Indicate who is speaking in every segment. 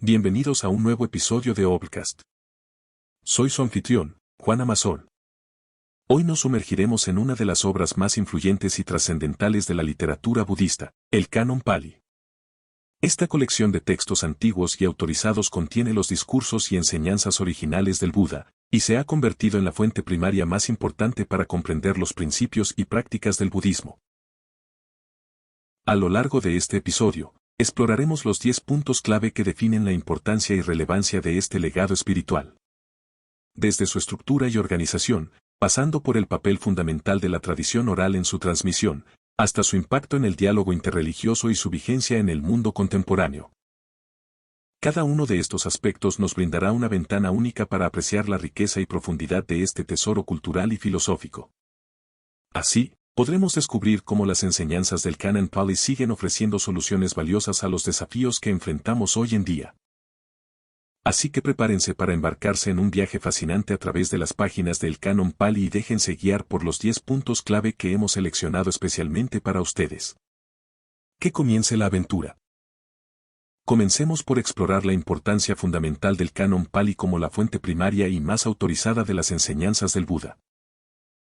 Speaker 1: Bienvenidos a un nuevo episodio de Obcast. Soy su anfitrión, Juan Amazon. Hoy nos sumergiremos en una de las obras más influyentes y trascendentales de la literatura budista, el Canon Pali. Esta colección de textos antiguos y autorizados contiene los discursos y enseñanzas originales del Buda, y se ha convertido en la fuente primaria más importante para comprender los principios y prácticas del budismo. A lo largo de este episodio, exploraremos los 10 puntos clave que definen la importancia y relevancia de este legado espiritual. Desde su estructura y organización, pasando por el papel fundamental de la tradición oral en su transmisión, hasta su impacto en el diálogo interreligioso y su vigencia en el mundo contemporáneo. Cada uno de estos aspectos nos brindará una ventana única para apreciar la riqueza y profundidad de este tesoro cultural y filosófico. Así, podremos descubrir cómo las enseñanzas del Canon Pali siguen ofreciendo soluciones valiosas a los desafíos que enfrentamos hoy en día. Así que prepárense para embarcarse en un viaje fascinante a través de las páginas del Canon Pali y déjense guiar por los 10 puntos clave que hemos seleccionado especialmente para ustedes. Que comience la aventura. Comencemos por explorar la importancia fundamental del Canon Pali como la fuente primaria y más autorizada de las enseñanzas del Buda.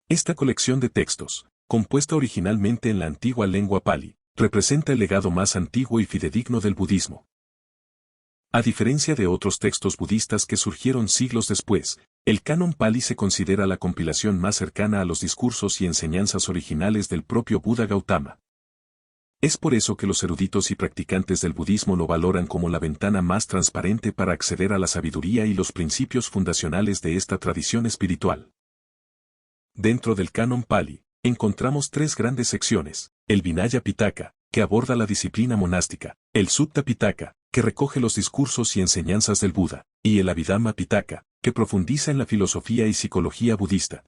Speaker 1: Esta colección de textos, compuesta originalmente en la antigua lengua Pali, representa el legado más antiguo y fidedigno del budismo. A diferencia de otros textos budistas que surgieron siglos después, el Canon Pali se considera la compilación más cercana a los discursos y enseñanzas originales del propio Buda Gautama. Es por eso que los eruditos y practicantes del budismo lo valoran como la ventana más transparente para acceder a la sabiduría y los principios fundacionales de esta tradición espiritual. Dentro del Canon Pali, encontramos 3 grandes secciones: el Vinaya Pitaka, que aborda la disciplina monástica; el Sutta Pitaka, que recoge los discursos y enseñanzas del Buda; y el Abhidhamma Pitaka, que profundiza en la filosofía y psicología budista.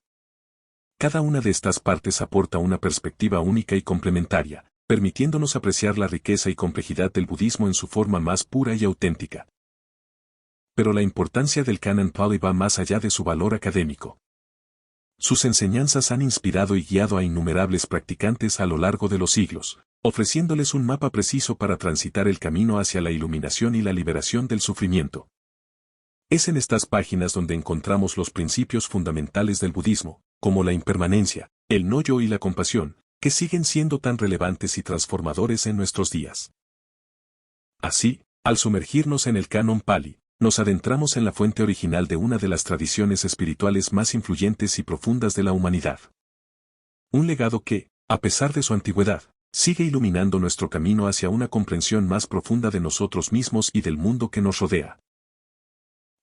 Speaker 1: Cada una de estas partes aporta una perspectiva única y complementaria, permitiéndonos apreciar la riqueza y complejidad del budismo en su forma más pura y auténtica. Pero la importancia del Canon Pali va más allá de su valor académico. Sus enseñanzas han inspirado y guiado a innumerables practicantes a lo largo de los siglos, ofreciéndoles un mapa preciso para transitar el camino hacia la iluminación y la liberación del sufrimiento. Es en estas páginas donde encontramos los principios fundamentales del budismo, como la impermanencia, el no-yo y la compasión, que siguen siendo tan relevantes y transformadores en nuestros días. Así, al sumergirnos en el Canon Pali, nos adentramos en la fuente original de una de las tradiciones espirituales más influyentes y profundas de la humanidad. Un legado que, a pesar de su antigüedad, sigue iluminando nuestro camino hacia una comprensión más profunda de nosotros mismos y del mundo que nos rodea.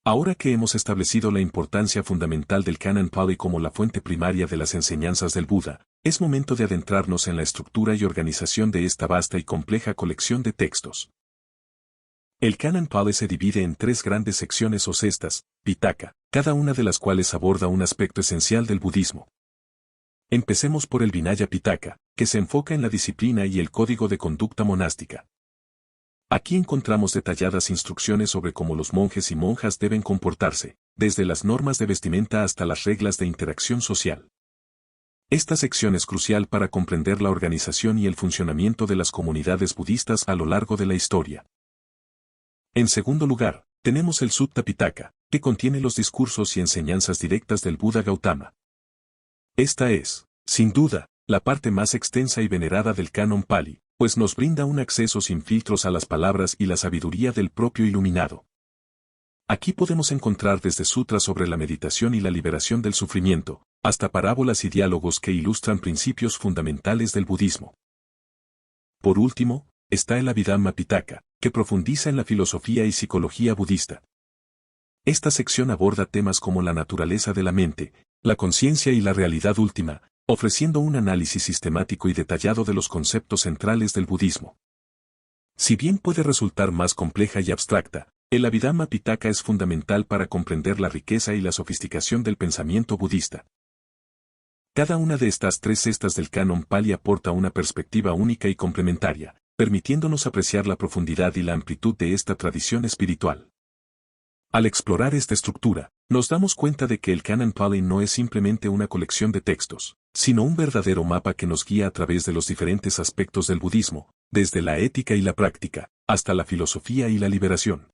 Speaker 1: Ahora que hemos establecido la importancia fundamental del Canon Pali como la fuente primaria de las enseñanzas del Buda, es momento de adentrarnos en la estructura y organización de esta vasta y compleja colección de textos. El Canon Pali se divide en 3 grandes secciones o cestas, Pitaka, cada una de las cuales aborda un aspecto esencial del budismo. Empecemos por el Vinaya Pitaka, que se enfoca en la disciplina y el código de conducta monástica. Aquí encontramos detalladas instrucciones sobre cómo los monjes y monjas deben comportarse, desde las normas de vestimenta hasta las reglas de interacción social. Esta sección es crucial para comprender la organización y el funcionamiento de las comunidades budistas a lo largo de la historia. En segundo lugar, tenemos el Sutta Pitaka, que contiene los discursos y enseñanzas directas del Buda Gautama. Esta es, sin duda, la parte más extensa y venerada del Canon Pali, pues nos brinda un acceso sin filtros a las palabras y la sabiduría del propio iluminado. Aquí podemos encontrar desde sutras sobre la meditación y la liberación del sufrimiento, hasta parábolas y diálogos que ilustran principios fundamentales del budismo. Por último, está el Abhidhamma Pitaka, que profundiza en la filosofía y psicología budista. Esta sección aborda temas como la naturaleza de la mente, la conciencia y la realidad última, ofreciendo un análisis sistemático y detallado de los conceptos centrales del budismo. Si bien puede resultar más compleja y abstracta, el Abhidhamma Pitaka es fundamental para comprender la riqueza y la sofisticación del pensamiento budista. Cada una de estas 3 cestas del Canon Pali aporta una perspectiva única y complementaria, permitiéndonos apreciar la profundidad y la amplitud de esta tradición espiritual. Al explorar esta estructura, nos damos cuenta de que el Canon Pali no es simplemente una colección de textos, sino un verdadero mapa que nos guía a través de los diferentes aspectos del budismo, desde la ética y la práctica, hasta la filosofía y la liberación.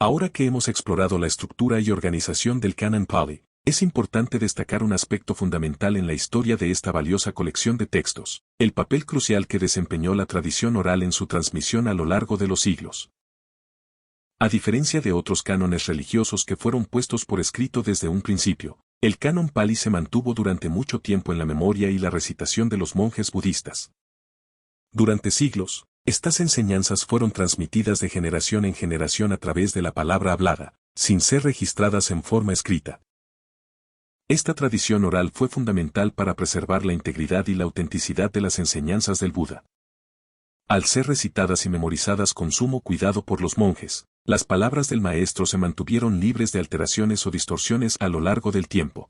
Speaker 1: Ahora que hemos explorado la estructura y organización del Canon Pali, es importante destacar un aspecto fundamental en la historia de esta valiosa colección de textos, el papel crucial que desempeñó la tradición oral en su transmisión a lo largo de los siglos. A diferencia de otros cánones religiosos que fueron puestos por escrito desde un principio, el Canon Pali se mantuvo durante mucho tiempo en la memoria y la recitación de los monjes budistas. Durante siglos, estas enseñanzas fueron transmitidas de generación en generación a través de la palabra hablada, sin ser registradas en forma escrita. Esta tradición oral fue fundamental para preservar la integridad y la autenticidad de las enseñanzas del Buda. Al ser recitadas y memorizadas con sumo cuidado por los monjes, las palabras del maestro se mantuvieron libres de alteraciones o distorsiones a lo largo del tiempo.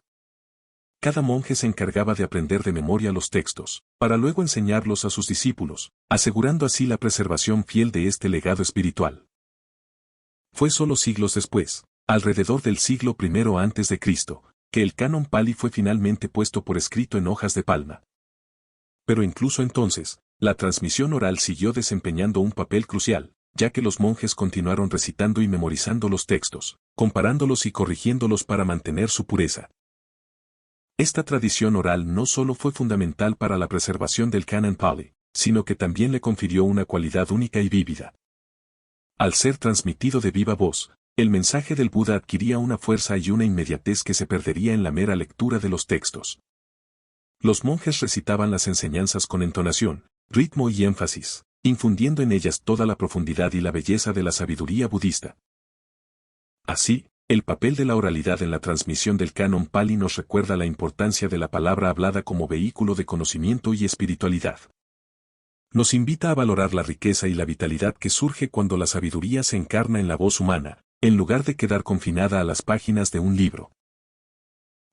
Speaker 1: Cada monje se encargaba de aprender de memoria los textos, para luego enseñarlos a sus discípulos, asegurando así la preservación fiel de este legado espiritual. Fue solo siglos después, alrededor del siglo I a.C., que el Canon Pali fue finalmente puesto por escrito en hojas de palma. Pero incluso entonces, la transmisión oral siguió desempeñando un papel crucial, ya que los monjes continuaron recitando y memorizando los textos, comparándolos y corrigiéndolos para mantener su pureza. Esta tradición oral no solo fue fundamental para la preservación del Canon Pali, sino que también le confirió una cualidad única y vívida. Al ser transmitido de viva voz, el mensaje del Buda adquiría una fuerza y una inmediatez que se perdería en la mera lectura de los textos. Los monjes recitaban las enseñanzas con entonación, ritmo y énfasis, infundiendo en ellas toda la profundidad y la belleza de la sabiduría budista. Así, el papel de la oralidad en la transmisión del Canon Pali nos recuerda la importancia de la palabra hablada como vehículo de conocimiento y espiritualidad. Nos invita a valorar la riqueza y la vitalidad que surge cuando la sabiduría se encarna en la voz humana, en lugar de quedar confinada a las páginas de un libro.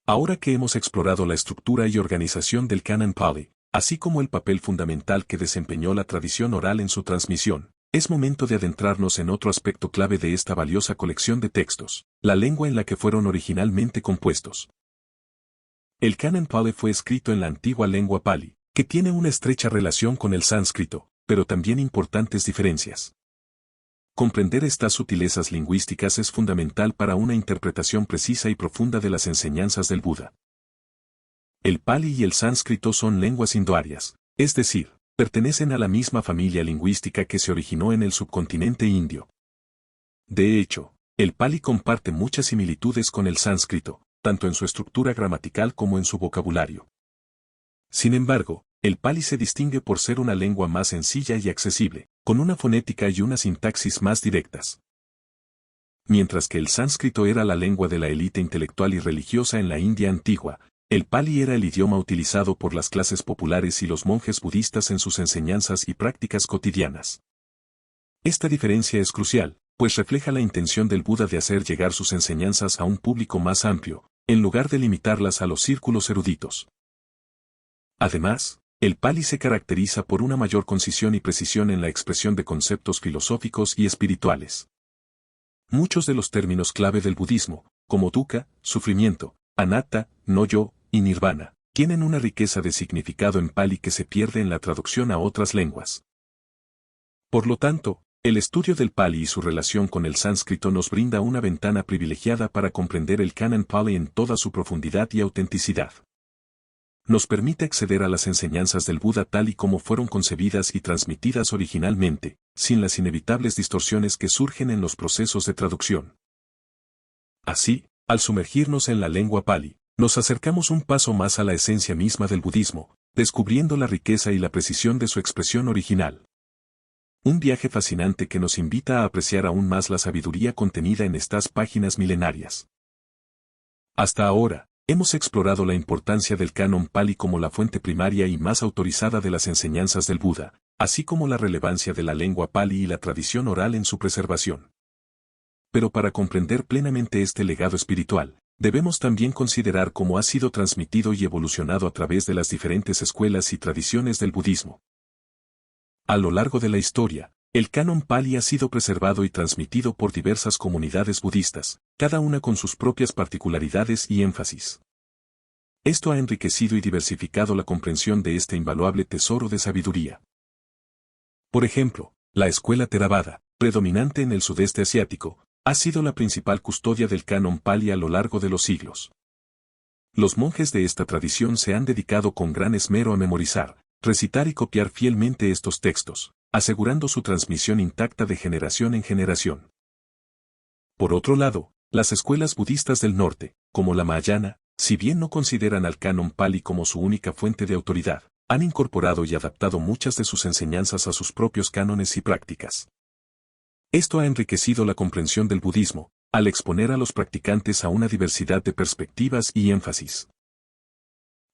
Speaker 1: Ahora que hemos explorado la estructura y organización del Canon Pali, así como el papel fundamental que desempeñó la tradición oral en su transmisión, es momento de adentrarnos en otro aspecto clave de esta valiosa colección de textos, la lengua en la que fueron originalmente compuestos. El Canon Pali fue escrito en la antigua lengua Pali, que tiene una estrecha relación con el sánscrito, pero también importantes diferencias. Comprender estas sutilezas lingüísticas es fundamental para una interpretación precisa y profunda de las enseñanzas del Buda. El Pali y el sánscrito son lenguas indoarias, es decir, pertenecen a la misma familia lingüística que se originó en el subcontinente indio. De hecho, el Pali comparte muchas similitudes con el sánscrito, tanto en su estructura gramatical como en su vocabulario. Sin embargo, el Pali se distingue por ser una lengua más sencilla y accesible, con una fonética y una sintaxis más directas. Mientras que el sánscrito era la lengua de la élite intelectual y religiosa en la India antigua, el Pali era el idioma utilizado por las clases populares y los monjes budistas en sus enseñanzas y prácticas cotidianas. Esta diferencia es crucial, pues refleja la intención del Buda de hacer llegar sus enseñanzas a un público más amplio, en lugar de limitarlas a los círculos eruditos. Además, el Pali se caracteriza por una mayor concisión y precisión en la expresión de conceptos filosóficos y espirituales. Muchos de los términos clave del budismo, como dukkha, sufrimiento, anatta, no yo, y nirvana, tienen una riqueza de significado en Pali que se pierde en la traducción a otras lenguas. Por lo tanto, el estudio del Pali y su relación con el sánscrito nos brinda una ventana privilegiada para comprender el Canon Pali en toda su profundidad y autenticidad. Nos permite acceder a las enseñanzas del Buda tal y como fueron concebidas y transmitidas originalmente, sin las inevitables distorsiones que surgen en los procesos de traducción. Así, al sumergirnos en la lengua Pali, nos acercamos un paso más a la esencia misma del budismo, descubriendo la riqueza y la precisión de su expresión original. Un viaje fascinante que nos invita a apreciar aún más la sabiduría contenida en estas páginas milenarias. Hasta ahora, hemos explorado la importancia del Canon Pali como la fuente primaria y más autorizada de las enseñanzas del Buda, así como la relevancia de la lengua Pali y la tradición oral en su preservación. Pero para comprender plenamente este legado espiritual, debemos también considerar cómo ha sido transmitido y evolucionado a través de las diferentes escuelas y tradiciones del budismo. A lo largo de la historia, el Canon Pali ha sido preservado y transmitido por diversas comunidades budistas, cada una con sus propias particularidades y énfasis. Esto ha enriquecido y diversificado la comprensión de este invaluable tesoro de sabiduría. Por ejemplo, la escuela Theravada, predominante en el sudeste asiático, ha sido la principal custodia del canon Pali a lo largo de los siglos. Los monjes de esta tradición se han dedicado con gran esmero a memorizar, recitar y copiar fielmente estos textos, asegurando su transmisión intacta de generación en generación. Por otro lado, las escuelas budistas del norte, como la Mahayana, si bien no consideran al canon Pali como su única fuente de autoridad, han incorporado y adaptado muchas de sus enseñanzas a sus propios cánones y prácticas. Esto ha enriquecido la comprensión del budismo, al exponer a los practicantes a una diversidad de perspectivas y énfasis.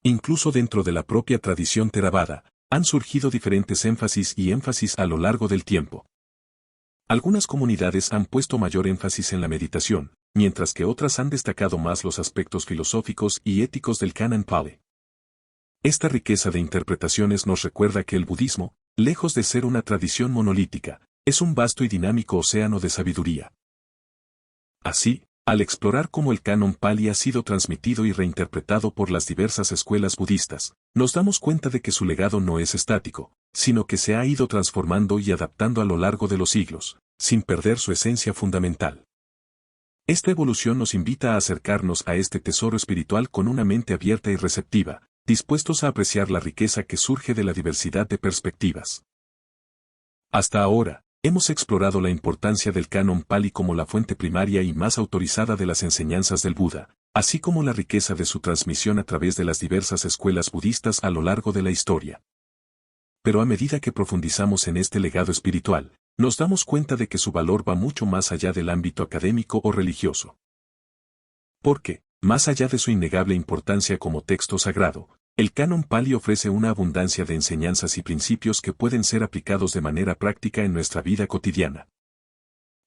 Speaker 1: Incluso dentro de la propia tradición Theravada, han surgido diferentes énfasis a lo largo del tiempo. Algunas comunidades han puesto mayor énfasis en la meditación, mientras que otras han destacado más los aspectos filosóficos y éticos del canon Pali. Esta riqueza de interpretaciones nos recuerda que el budismo, lejos de ser una tradición monolítica, es un vasto y dinámico océano de sabiduría. Así, al explorar cómo el canon Pali ha sido transmitido y reinterpretado por las diversas escuelas budistas, nos damos cuenta de que su legado no es estático, sino que se ha ido transformando y adaptando a lo largo de los siglos, sin perder su esencia fundamental. Esta evolución nos invita a acercarnos a este tesoro espiritual con una mente abierta y receptiva, dispuestos a apreciar la riqueza que surge de la diversidad de perspectivas. Hasta ahora, hemos explorado la importancia del canon Pali como la fuente primaria y más autorizada de las enseñanzas del Buda, así como la riqueza de su transmisión a través de las diversas escuelas budistas a lo largo de la historia. Pero a medida que profundizamos en este legado espiritual, nos damos cuenta de que su valor va mucho más allá del ámbito académico o religioso. Porque, más allá de su innegable importancia como texto sagrado, el canon Pali ofrece una abundancia de enseñanzas y principios que pueden ser aplicados de manera práctica en nuestra vida cotidiana.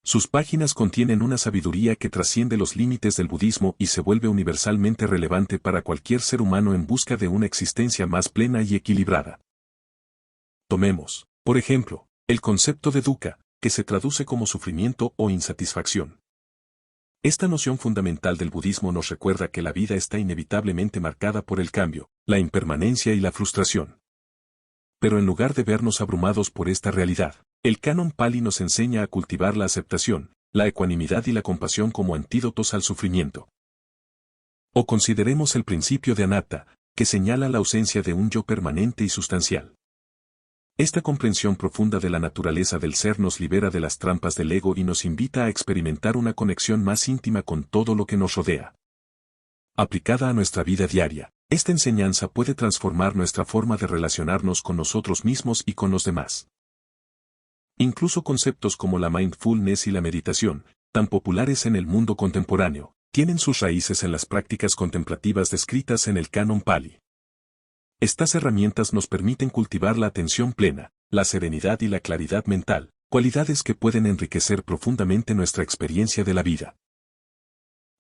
Speaker 1: Sus páginas contienen una sabiduría que trasciende los límites del budismo y se vuelve universalmente relevante para cualquier ser humano en busca de una existencia más plena y equilibrada. Tomemos, por ejemplo, el concepto de dukkha, que se traduce como sufrimiento o insatisfacción. Esta noción fundamental del budismo nos recuerda que la vida está inevitablemente marcada por el cambio, la impermanencia y la frustración. Pero en lugar de vernos abrumados por esta realidad, el canon Pali nos enseña a cultivar la aceptación, la ecuanimidad y la compasión como antídotos al sufrimiento. O consideremos el principio de anatta, que señala la ausencia de un yo permanente y sustancial. Esta comprensión profunda de la naturaleza del ser nos libera de las trampas del ego y nos invita a experimentar una conexión más íntima con todo lo que nos rodea. Aplicada a nuestra vida diaria, esta enseñanza puede transformar nuestra forma de relacionarnos con nosotros mismos y con los demás. Incluso conceptos como la mindfulness y la meditación, tan populares en el mundo contemporáneo, tienen sus raíces en las prácticas contemplativas descritas en el canon Pali. Estas herramientas nos permiten cultivar la atención plena, la serenidad y la claridad mental, cualidades que pueden enriquecer profundamente nuestra experiencia de la vida.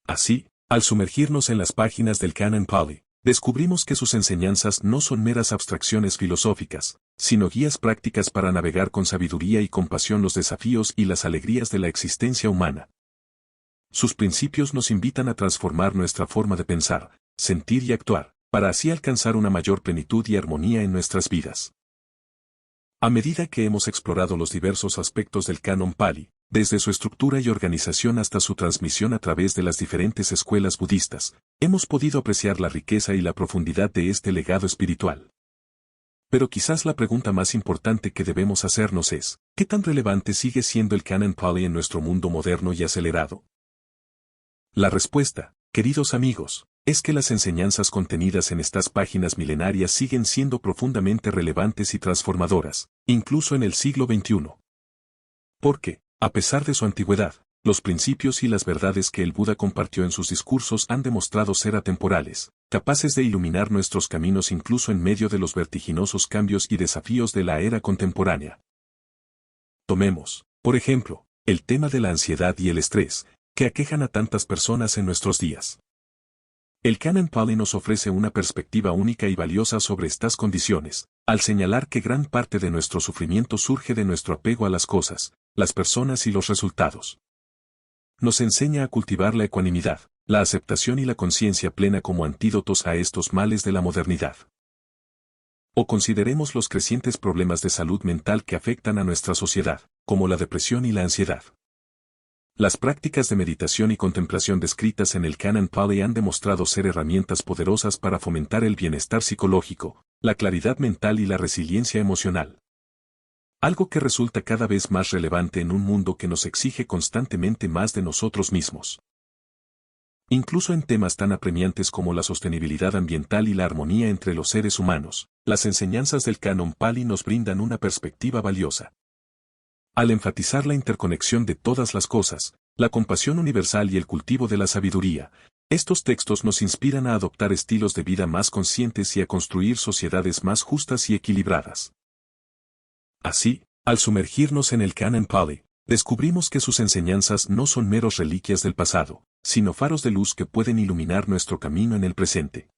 Speaker 1: Así, al sumergirnos en las páginas del canon Pali, descubrimos que sus enseñanzas no son meras abstracciones filosóficas, sino guías prácticas para navegar con sabiduría y compasión los desafíos y las alegrías de la existencia humana. Sus principios nos invitan a transformar nuestra forma de pensar, sentir y actuar, para así alcanzar una mayor plenitud y armonía en nuestras vidas. A medida que hemos explorado los diversos aspectos del canon Pali, desde su estructura y organización hasta su transmisión a través de las diferentes escuelas budistas, hemos podido apreciar la riqueza y la profundidad de este legado espiritual. Pero quizás la pregunta más importante que debemos hacernos es, ¿qué tan relevante sigue siendo el canon Pali en nuestro mundo moderno y acelerado? La respuesta, queridos amigos, es que las enseñanzas contenidas en estas páginas milenarias siguen siendo profundamente relevantes y transformadoras, incluso en el siglo XXI. Porque, a pesar de su antigüedad, los principios y las verdades que el Buda compartió en sus discursos han demostrado ser atemporales, capaces de iluminar nuestros caminos incluso en medio de los vertiginosos cambios y desafíos de la era contemporánea. Tomemos, por ejemplo, el tema de la ansiedad y el estrés, que aquejan a tantas personas en nuestros días. El canon Pali nos ofrece una perspectiva única y valiosa sobre estas condiciones, al señalar que gran parte de nuestro sufrimiento surge de nuestro apego a las cosas, las personas y los resultados. Nos enseña a cultivar la ecuanimidad, la aceptación y la conciencia plena como antídotos a estos males de la modernidad. O consideremos los crecientes problemas de salud mental que afectan a nuestra sociedad, como la depresión y la ansiedad. Las prácticas de meditación y contemplación descritas en el Canon Pali han demostrado ser herramientas poderosas para fomentar el bienestar psicológico, la claridad mental y la resiliencia emocional. Algo que resulta cada vez más relevante en un mundo que nos exige constantemente más de nosotros mismos. Incluso en temas tan apremiantes como la sostenibilidad ambiental y la armonía entre los seres humanos, las enseñanzas del Canon Pali nos brindan una perspectiva valiosa. Al enfatizar la interconexión de todas las cosas, la compasión universal y el cultivo de la sabiduría, estos textos nos inspiran a adoptar estilos de vida más conscientes y a construir sociedades más justas y equilibradas. Así, al sumergirnos en el Canon Pali, descubrimos que sus enseñanzas no son meros reliquias del pasado, sino faros de luz que pueden iluminar nuestro camino en el presente.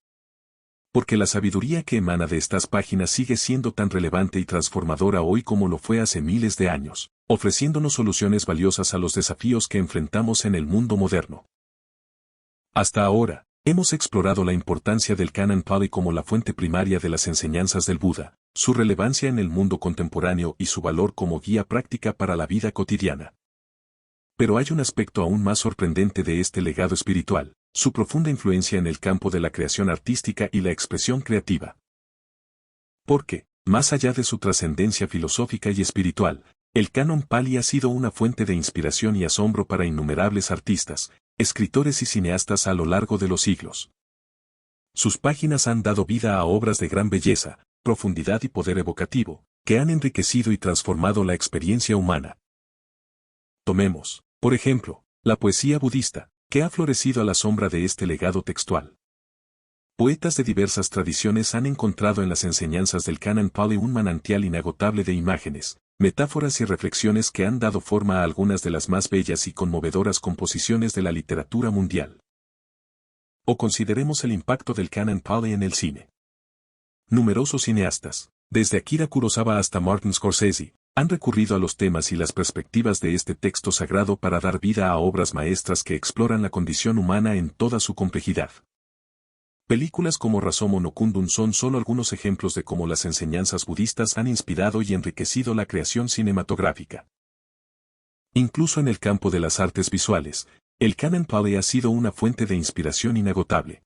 Speaker 1: Porque la sabiduría que emana de estas páginas sigue siendo tan relevante y transformadora hoy como lo fue hace miles de años, ofreciéndonos soluciones valiosas a los desafíos que enfrentamos en el mundo moderno. Hasta ahora, hemos explorado la importancia del Canon Pali como la fuente primaria de las enseñanzas del Buda, su relevancia en el mundo contemporáneo y su valor como guía práctica para la vida cotidiana. Pero hay un aspecto aún más sorprendente de este legado espiritual, su profunda influencia en el campo de la creación artística y la expresión creativa. Porque, más allá de su trascendencia filosófica y espiritual, el Canon Pali ha sido una fuente de inspiración y asombro para innumerables artistas, escritores y cineastas a lo largo de los siglos. Sus páginas han dado vida a obras de gran belleza, profundidad y poder evocativo, que han enriquecido y transformado la experiencia humana. Tomemos, por ejemplo, la poesía budista, que ha florecido a la sombra de este legado textual. Poetas de diversas tradiciones han encontrado en las enseñanzas del Canon Pali un manantial inagotable de imágenes, metáforas y reflexiones que han dado forma a algunas de las más bellas y conmovedoras composiciones de la literatura mundial. O consideremos el impacto del Canon Pali en el cine. Numerosos cineastas, desde Akira Kurosawa hasta Martin Scorsese, han recurrido a los temas y las perspectivas de este texto sagrado para dar vida a obras maestras que exploran la condición humana en toda su complejidad. Películas como Rashomon no Kundun son solo algunos ejemplos de cómo las enseñanzas budistas han inspirado y enriquecido la creación cinematográfica. Incluso en el campo de las artes visuales, el Canon Pali ha sido una fuente de inspiración inagotable.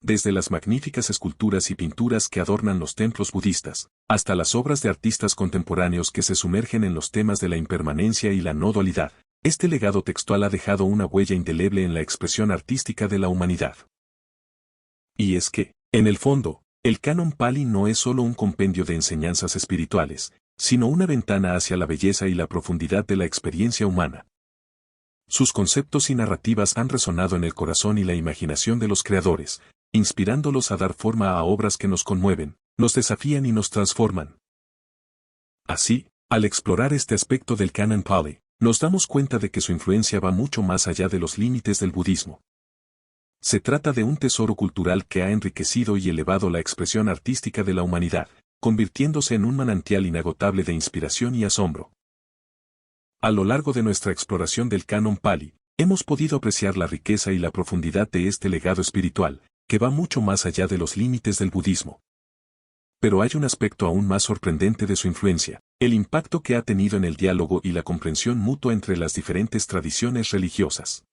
Speaker 1: Desde las magníficas esculturas y pinturas que adornan los templos budistas, hasta las obras de artistas contemporáneos que se sumergen en los temas de la impermanencia y la no dualidad, este legado textual ha dejado una huella indeleble en la expresión artística de la humanidad. Y es que, en el fondo, el Canon Pali no es solo un compendio de enseñanzas espirituales, sino una ventana hacia la belleza y la profundidad de la experiencia humana. Sus conceptos y narrativas han resonado en el corazón y la imaginación de los creadores, inspirándolos a dar forma a obras que nos conmueven, nos desafían y nos transforman. Así, al explorar este aspecto del Canon Pali, nos damos cuenta de que su influencia va mucho más allá de los límites del budismo. Se trata de un tesoro cultural que ha enriquecido y elevado la expresión artística de la humanidad, convirtiéndose en un manantial inagotable de inspiración y asombro. A lo largo de nuestra exploración del Canon Pali, hemos podido apreciar la riqueza y la profundidad de este legado espiritual, que va mucho más allá de los límites del budismo. Pero hay un aspecto aún más sorprendente de su influencia, el impacto que ha tenido en el diálogo y la comprensión mutua entre las diferentes tradiciones religiosas.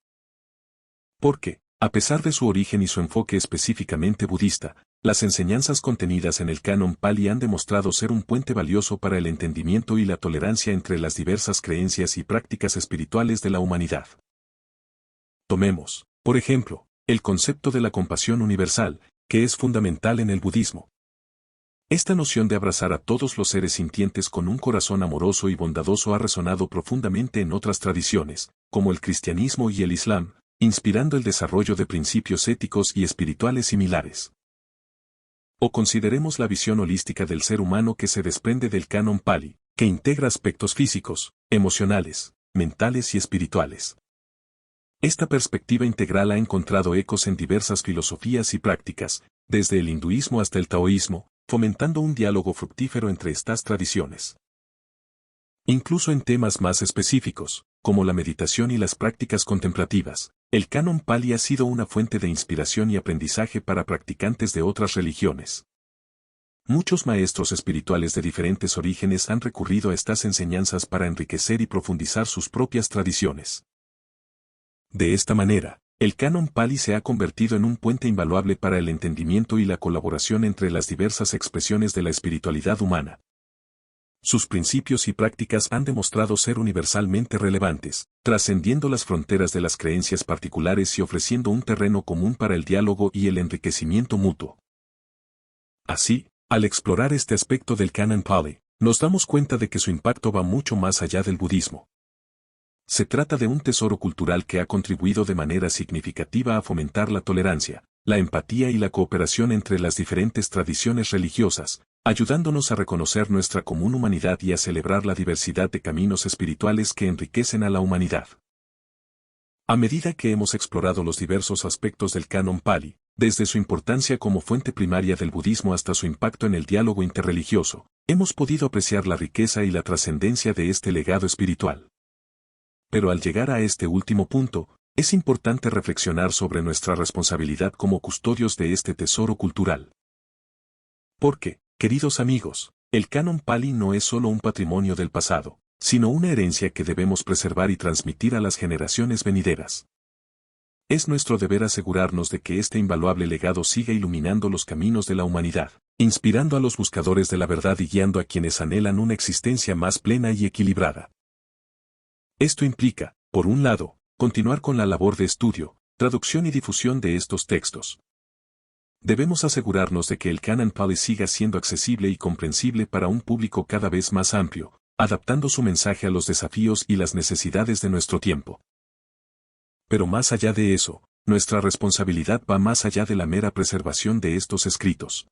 Speaker 1: Porque, a pesar de su origen y su enfoque específicamente budista, las enseñanzas contenidas en el Canon Pali han demostrado ser un puente valioso para el entendimiento y la tolerancia entre las diversas creencias y prácticas espirituales de la humanidad. Tomemos, por ejemplo, el concepto de la compasión universal, que es fundamental en el budismo. Esta noción de abrazar a todos los seres sintientes con un corazón amoroso y bondadoso ha resonado profundamente en otras tradiciones, como el cristianismo y el islam, inspirando el desarrollo de principios éticos y espirituales similares. O consideremos la visión holística del ser humano que se desprende del Canon Pali, que integra aspectos físicos, emocionales, mentales y espirituales. Esta perspectiva integral ha encontrado ecos en diversas filosofías y prácticas, desde el hinduismo hasta el taoísmo, fomentando un diálogo fructífero entre estas tradiciones. Incluso en temas más específicos, como la meditación y las prácticas contemplativas, el Canon Pali ha sido una fuente de inspiración y aprendizaje para practicantes de otras religiones. Muchos maestros espirituales de diferentes orígenes han recurrido a estas enseñanzas para enriquecer y profundizar sus propias tradiciones. De esta manera, el Canon Pali se ha convertido en un puente invaluable para el entendimiento y la colaboración entre las diversas expresiones de la espiritualidad humana. Sus principios y prácticas han demostrado ser universalmente relevantes, trascendiendo las fronteras de las creencias particulares y ofreciendo un terreno común para el diálogo y el enriquecimiento mutuo. Así, al explorar este aspecto del Canon Pali, nos damos cuenta de que su impacto va mucho más allá del budismo. Se trata de un tesoro cultural que ha contribuido de manera significativa a fomentar la tolerancia, la empatía y la cooperación entre las diferentes tradiciones religiosas, ayudándonos a reconocer nuestra común humanidad y a celebrar la diversidad de caminos espirituales que enriquecen a la humanidad. A medida que hemos explorado los diversos aspectos del Canon Pali, desde su importancia como fuente primaria del budismo hasta su impacto en el diálogo interreligioso, hemos podido apreciar la riqueza y la trascendencia de este legado espiritual. Pero al llegar a este último punto, es importante reflexionar sobre nuestra responsabilidad como custodios de este tesoro cultural. Porque, queridos amigos, el Canon Pali no es solo un patrimonio del pasado, sino una herencia que debemos preservar y transmitir a las generaciones venideras. Es nuestro deber asegurarnos de que este invaluable legado siga iluminando los caminos de la humanidad, inspirando a los buscadores de la verdad y guiando a quienes anhelan una existencia más plena y equilibrada. Esto implica, por un lado, continuar con la labor de estudio, traducción y difusión de estos textos. Debemos asegurarnos de que el Canon Pali siga siendo accesible y comprensible para un público cada vez más amplio, adaptando su mensaje a los desafíos y las necesidades de nuestro tiempo. Pero más allá de eso, nuestra responsabilidad va más allá de la mera preservación de estos escritos.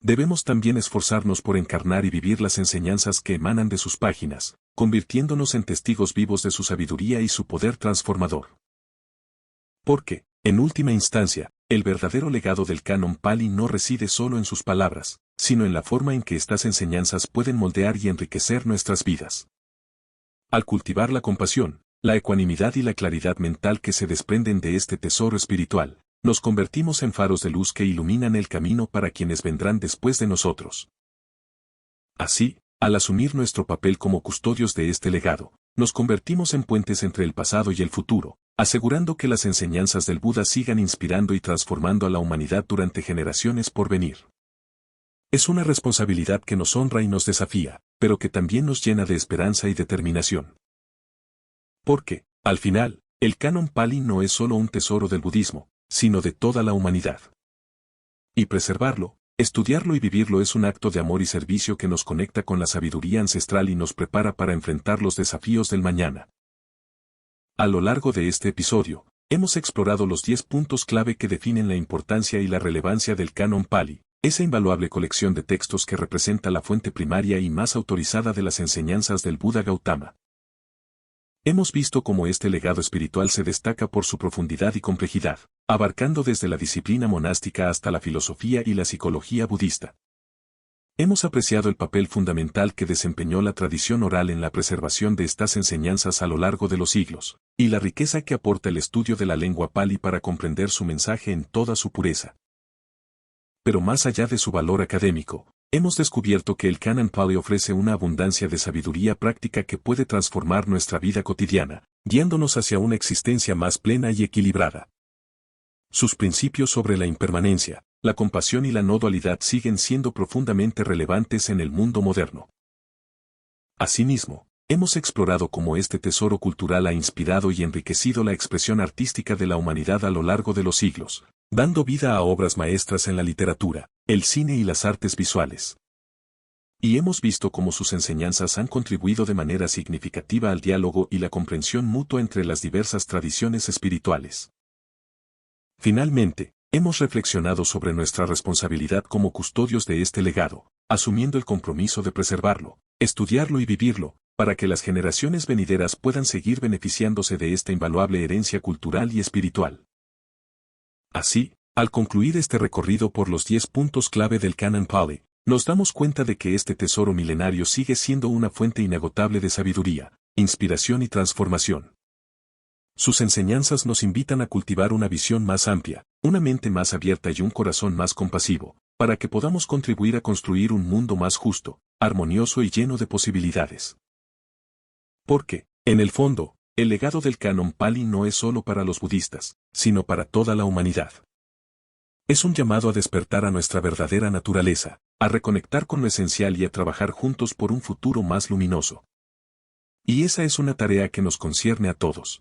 Speaker 1: Debemos también esforzarnos por encarnar y vivir las enseñanzas que emanan de sus páginas, convirtiéndonos en testigos vivos de su sabiduría y su poder transformador. Porque, en última instancia, el verdadero legado del Canon Pali no reside solo en sus palabras, sino en la forma en que estas enseñanzas pueden moldear y enriquecer nuestras vidas. Al cultivar la compasión, la ecuanimidad y la claridad mental que se desprenden de este tesoro espiritual, nos convertimos en faros de luz que iluminan el camino para quienes vendrán después de nosotros. Así, al asumir nuestro papel como custodios de este legado, nos convertimos en puentes entre el pasado y el futuro, asegurando que las enseñanzas del Buda sigan inspirando y transformando a la humanidad durante generaciones por venir. Es una responsabilidad que nos honra y nos desafía, pero que también nos llena de esperanza y determinación. Porque, al final, el Canon Pali no es solo un tesoro del budismo, sino de toda la humanidad. Y preservarlo, estudiarlo y vivirlo es un acto de amor y servicio que nos conecta con la sabiduría ancestral y nos prepara para enfrentar los desafíos del mañana. A lo largo de este episodio, hemos explorado los 10 puntos clave que definen la importancia y la relevancia del Canon Pali, esa invaluable colección de textos que representa la fuente primaria y más autorizada de las enseñanzas del Buda Gautama. Hemos visto cómo este legado espiritual se destaca por su profundidad y complejidad, abarcando desde la disciplina monástica hasta la filosofía y la psicología budista. Hemos apreciado el papel fundamental que desempeñó la tradición oral en la preservación de estas enseñanzas a lo largo de los siglos, y la riqueza que aporta el estudio de la lengua Pali para comprender su mensaje en toda su pureza. Pero más allá de su valor académico, hemos descubierto que el Canon Pali ofrece una abundancia de sabiduría práctica que puede transformar nuestra vida cotidiana, guiándonos hacia una existencia más plena y equilibrada. Sus principios sobre la impermanencia, la compasión y la no dualidad siguen siendo profundamente relevantes en el mundo moderno. Asimismo, hemos explorado cómo este tesoro cultural ha inspirado y enriquecido la expresión artística de la humanidad a lo largo de los siglos, dando vida a obras maestras en la literatura, el cine y las artes visuales. Y hemos visto cómo sus enseñanzas han contribuido de manera significativa al diálogo y la comprensión mutua entre las diversas tradiciones espirituales. Finalmente, hemos reflexionado sobre nuestra responsabilidad como custodios de este legado, asumiendo el compromiso de preservarlo, estudiarlo y vivirlo, para que las generaciones venideras puedan seguir beneficiándose de esta invaluable herencia cultural y espiritual. Así, al concluir este recorrido por los 10 puntos clave del Canon Pali, nos damos cuenta de que este tesoro milenario sigue siendo una fuente inagotable de sabiduría, inspiración y transformación. Sus enseñanzas nos invitan a cultivar una visión más amplia, una mente más abierta y un corazón más compasivo, para que podamos contribuir a construir un mundo más justo, armonioso y lleno de posibilidades. Porque, en el fondo, El legado del Canon Pali no es solo para los budistas, sino para toda la humanidad. Es un llamado a despertar a nuestra verdadera naturaleza, a reconectar con lo esencial y a trabajar juntos por un futuro más luminoso. Y esa es una tarea que nos concierne a todos.